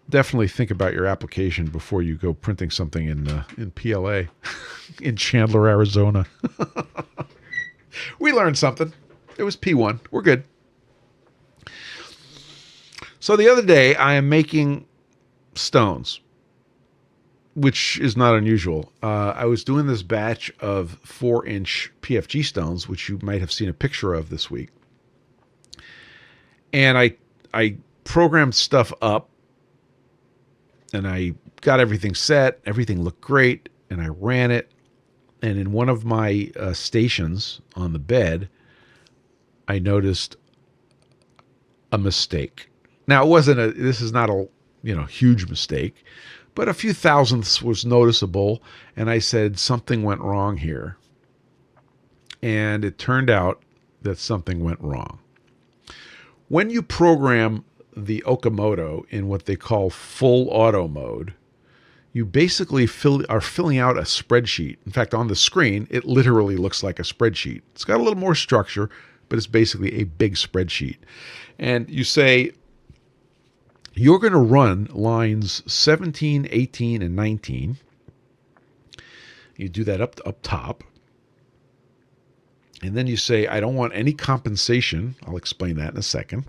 definitely think about your application before you go printing something in PLA in Chandler, Arizona. We learned something. It was P1. We're good. So the other day, I am making stones, which is not unusual. I was doing this batch of 4-inch PFG stones, which you might have seen a picture of this week. And I programmed stuff up, and I got everything set. Everything looked great, and I ran it. And in one of my stations on the bed, I noticed a mistake. Now, this is not a huge mistake, but a few thousandths was noticeable, and I said something went wrong here. And it turned out that something went wrong. When you program the Okamoto in what they call full auto mode, you basically are filling out a spreadsheet. In fact, on the screen, it literally looks like a spreadsheet. It's got a little more structure, but it's basically a big spreadsheet. And you say, you're going to run lines 17, 18, and 19. You do that up top. And then you say, I don't want any compensation. I'll explain that in a second.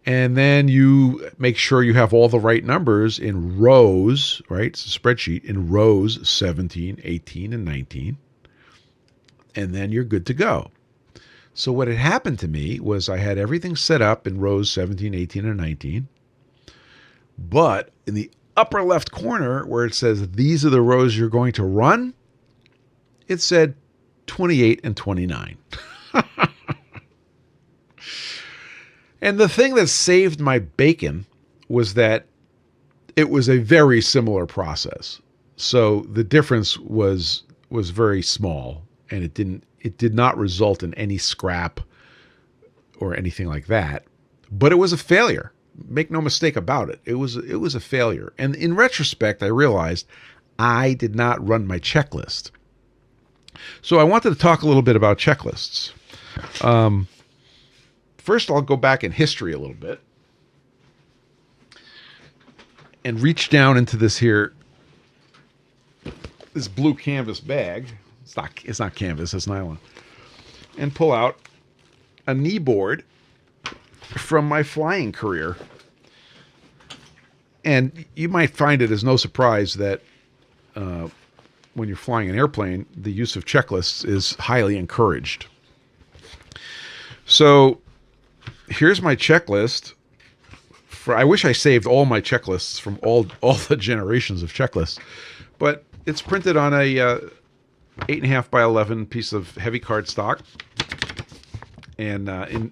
And then you make sure you have all the right numbers in rows, right? It's a spreadsheet in rows 17, 18, and 19. And then you're good to go. So what had happened to me was I had everything set up in rows 17, 18, and 19. But in the upper left corner where it says these are the rows you're going to run, it said 28 and 29. And the thing that saved my bacon was that it was a very similar process. So the difference was very small, and it did not result in any scrap or anything like that. But it was a failure. Make no mistake about it. It was a failure. And in retrospect, I realized I did not run my checklist. So I wanted to talk a little bit about checklists. First, I'll go back in history a little bit and reach down into this blue canvas bag. It's not canvas, it's nylon. And pull out a knee board from my flying career. And you might find it as no surprise that when you're flying an airplane, the use of checklists is highly encouraged. So here's my checklist. I wish I saved all my checklists from all the generations of checklists, but it's printed on a 8.5 by 11 piece of heavy cardstock, and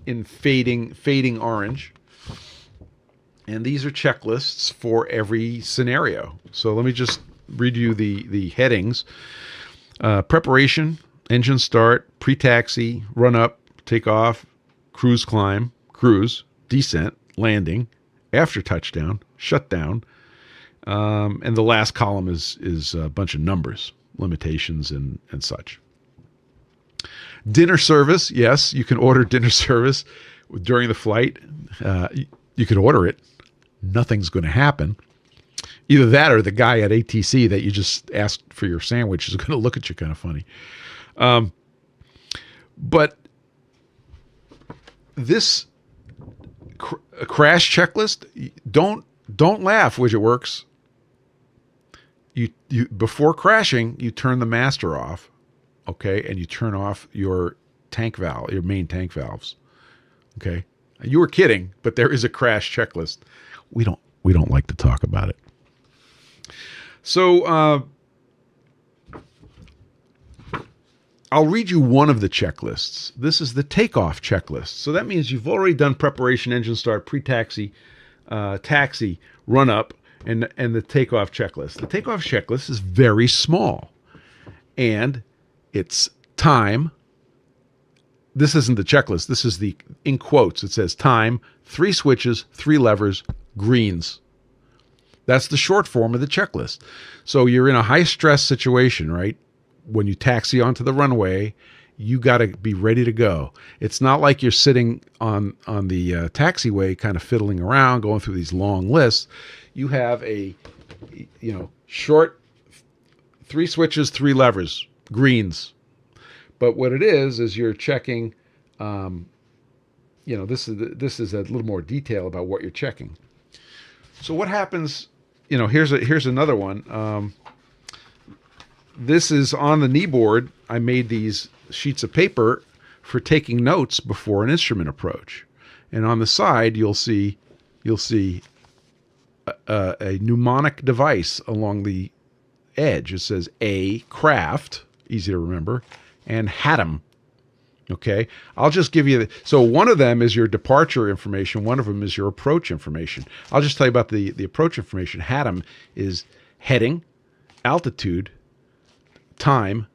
in fading orange. And these are checklists for every scenario. So let me just read you the headings: preparation, engine start, pre-taxi, run up, take off, cruise climb, cruise, descent, landing, after touchdown, shutdown, And the last column is a bunch of numbers, limitations, and such. Dinner service, yes, you can order dinner service during the flight. You could order it. Nothing's going to happen. Either that or the guy at ATC that you just asked for your sandwich is going to look at you kind of funny. But this crash checklist, don't laugh, WidgetWorks. You before crashing, you turn the master off, okay, and you turn off your tank valve, your main tank valves. Okay. You were kidding, but there is a crash checklist. We don't like to talk about it. So I'll read you one of the checklists. This is the takeoff checklist. So that means you've already done preparation, engine start, pre-taxi, taxi, run up, and the takeoff checklist. The takeoff checklist is very small, and it's time. This isn't the checklist. This is the, in quotes, it says time, 3 switches, 3 levers, greens. That's the short form of the checklist. So you're in a high stress situation, right? When you taxi onto the runway, you got to be ready to go. It's not like you're sitting on the taxiway kind of fiddling around, going through these long lists. You have a, short 3 switches, 3 levers, greens. But what it is you're checking, this is a little more detail about what you're checking. So what happens, here's another one. This is on the knee board. I made these sheets of paper for taking notes before an instrument approach. And on the side, you'll see a mnemonic device along the edge. It says A, craft, easy to remember, and Hi-Temp. Okay, I'll just give you so one of them is your departure information. One of them is your approach information. I'll just tell you about the approach information. Hi-Temp is heading, altitude, time,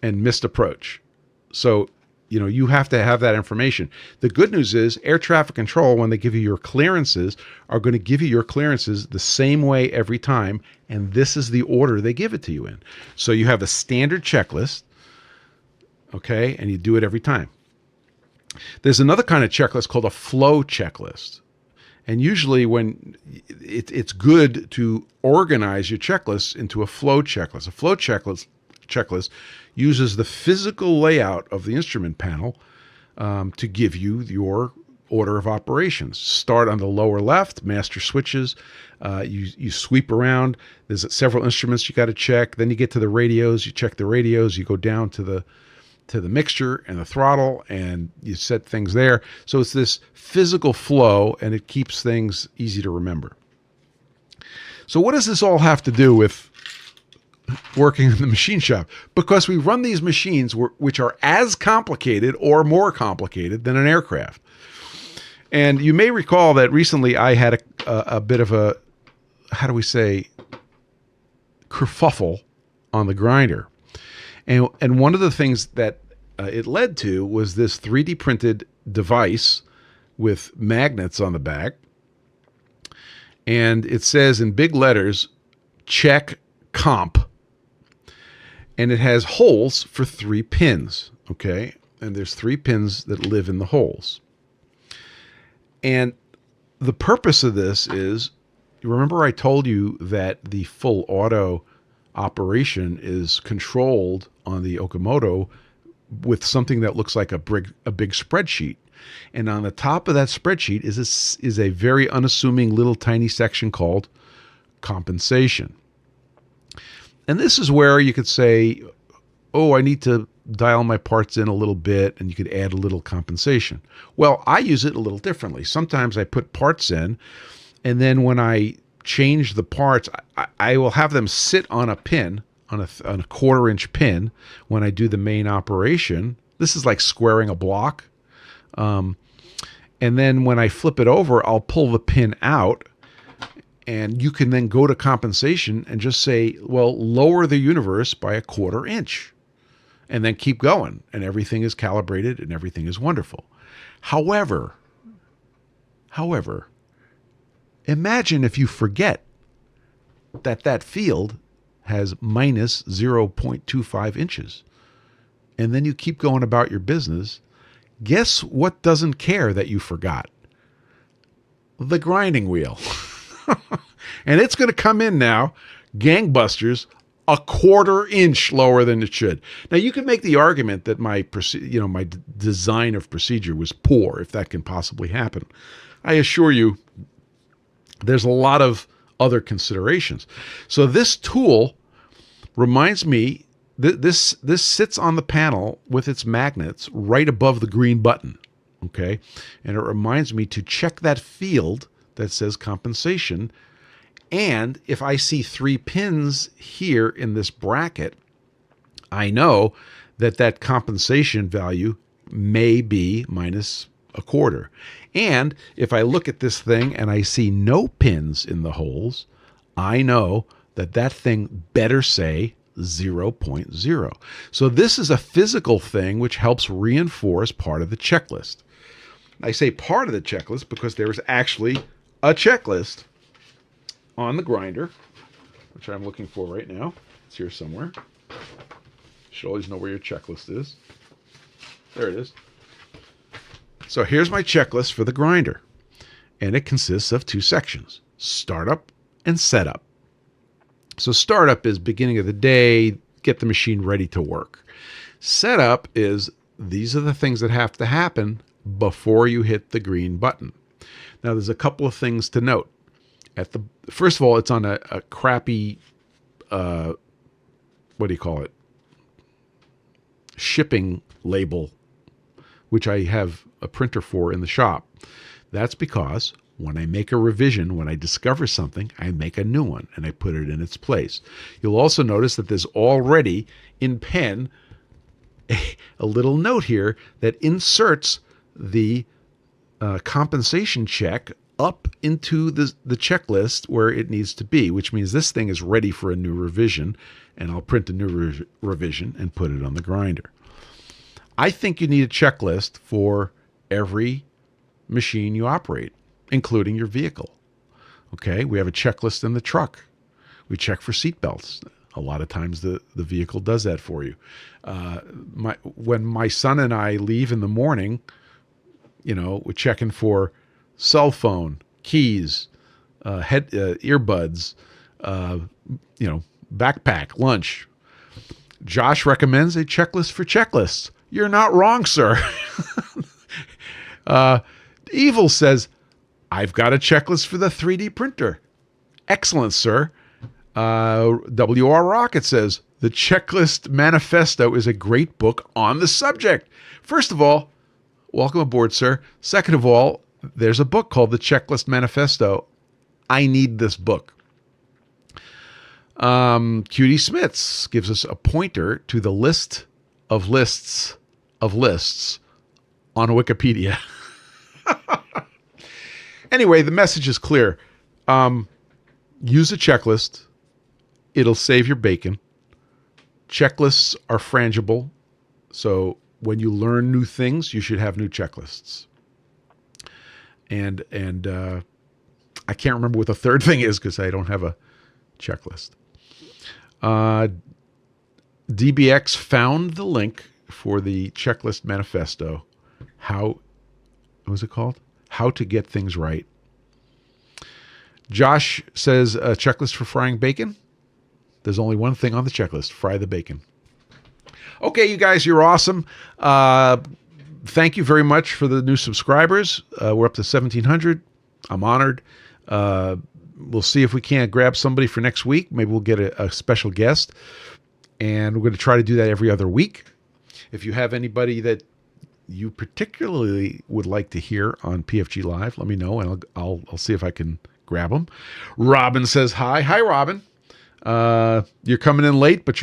and missed approach. So, you have to have that information. The good news is air traffic control, when they give you your clearances, are going to give you your clearances the same way every time. And this is the order they give it to you in. So you have a standard checklist. Okay, and you do it every time. There's another kind of checklist called a flow checklist. And usually when it's good to organize your checklists into a flow checklist. A flow checklist uses the physical layout of the instrument panel to give you your order of operations. Start on the lower left, master switches. You sweep around. There's several instruments you got to check. Then you get to the radios. You check the radios. You go down to the mixture and the throttle, and you set things there. So it's this physical flow, and it keeps things easy to remember. So what does this all have to do with working in the machine shop? Because we run these machines which are as complicated or more complicated than an aircraft. And you may recall that recently I had a bit of a, how do we say, kerfuffle on the grinder. And one of the things that it led to was this 3D printed device with magnets on the back. And it says in big letters, check comp. And it has holes for 3 pins, okay? And there's 3 pins that live in the holes. And the purpose of this is, you remember I told you that the full auto operation is controlled on the Okamoto with something that looks like a big spreadsheet. And on the top of that spreadsheet is a very unassuming little tiny section called compensation. And this is where you could say, oh, I need to dial my parts in a little bit, and you could add a little compensation. Well, I use it a little differently. Sometimes I put parts in, and then when I change the parts, I will have them sit on a pin, on a 1/4-inch pin when I do the main operation. This is like squaring a block. And then when I flip it over, I'll pull the pin out, and you can then go to compensation and just say, well, lower the universe by 1/4 inch, and then keep going, and everything is calibrated and everything is wonderful. However, imagine if you forget that that field has minus 0.25 inches. And then you keep going about your business. Guess what doesn't care that you forgot? The grinding wheel. And it's going to come in now, gangbusters, a 1/4 inch lower than it should. Now, you can make the argument that my design of procedure was poor, if that can possibly happen. I assure you, there's a lot of other considerations. So this tool reminds me, this sits on the panel with its magnets right above the green button, okay? And it reminds me to check that field that says compensation. And if I see 3 pins here in this bracket, I know that that compensation value may be minus a 1/4. And if I look at this thing and I see no pins in the holes, I know that that thing better say 0.0. So this is a physical thing which helps reinforce part of the checklist. I say part of the checklist because there is actually a checklist on the grinder, which I'm looking for right now. It's here somewhere. You should always know where your checklist is. There it is. So here's my checklist for the grinder. And it consists of 2 sections, startup and setup. So startup is beginning of the day, get the machine ready to work. Setup is, these are the things that have to happen before you hit the green button. Now, there's a couple of things to note. First of all, it's on a crappy, what do you call it? Shipping label, which I have a printer for in the shop. That's because when I make a revision, when I discover something, I make a new one and I put it in its place. You'll also notice that there's already in pen a little note here that inserts the compensation check up into the checklist where it needs to be, which means this thing is ready for a new revision, and I'll print a new revision and put it on the grinder. I think you need a checklist for every machine you operate, including your vehicle. Okay, we have a checklist in the truck. We check for seat belts. A lot of times the vehicle does that for you. When my son and I leave in the morning, we're checking for cell phone, keys, earbuds, backpack, lunch. Josh recommends a checklist for checklists. You're not wrong, sir. Evil says, I've got a checklist for the 3D printer. Excellent, sir. WR Rocket says, the Checklist Manifesto is a great book on the subject. First of all, welcome aboard, sir. Second of all, there's a book called the Checklist Manifesto. I need this book. Cutie Smiths gives us a pointer to the list of lists on Wikipedia. Anyway, the message is clear. Use a checklist. It'll save your bacon. Checklists are frangible. So when you learn new things, you should have new checklists. And I can't remember what the third thing is because I don't have a checklist. DBX found the link for the Checklist Manifesto. What was it called? How to Get Things Right. Josh says a checklist for frying bacon. There's only one thing on the checklist: fry the bacon. Okay, you guys, you're awesome. Thank you very much for the new subscribers. We're up to 1,700. I'm honored. We'll see if we can't grab somebody for next week. Maybe we'll get a special guest. And we're going to try to do that every other week. If you have anybody that you particularly would like to hear on PFG.Live, let me know, and I'll see if I can grab them. Robin says hi. Hi, Robin. You're coming in late, but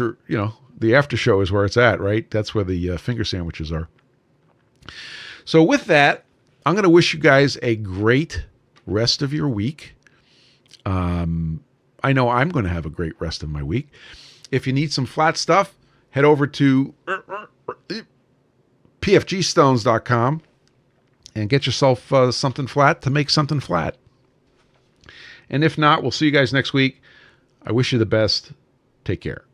the after show is where it's at, right? That's where the finger sandwiches are. So with that, I'm going to wish you guys a great rest of your week. I know I'm going to have a great rest of my week. If you need some flat stuff, head over to PFGstones.com and get yourself something flat to make something flat. And if not, we'll see you guys next week. I wish you the best. Take care.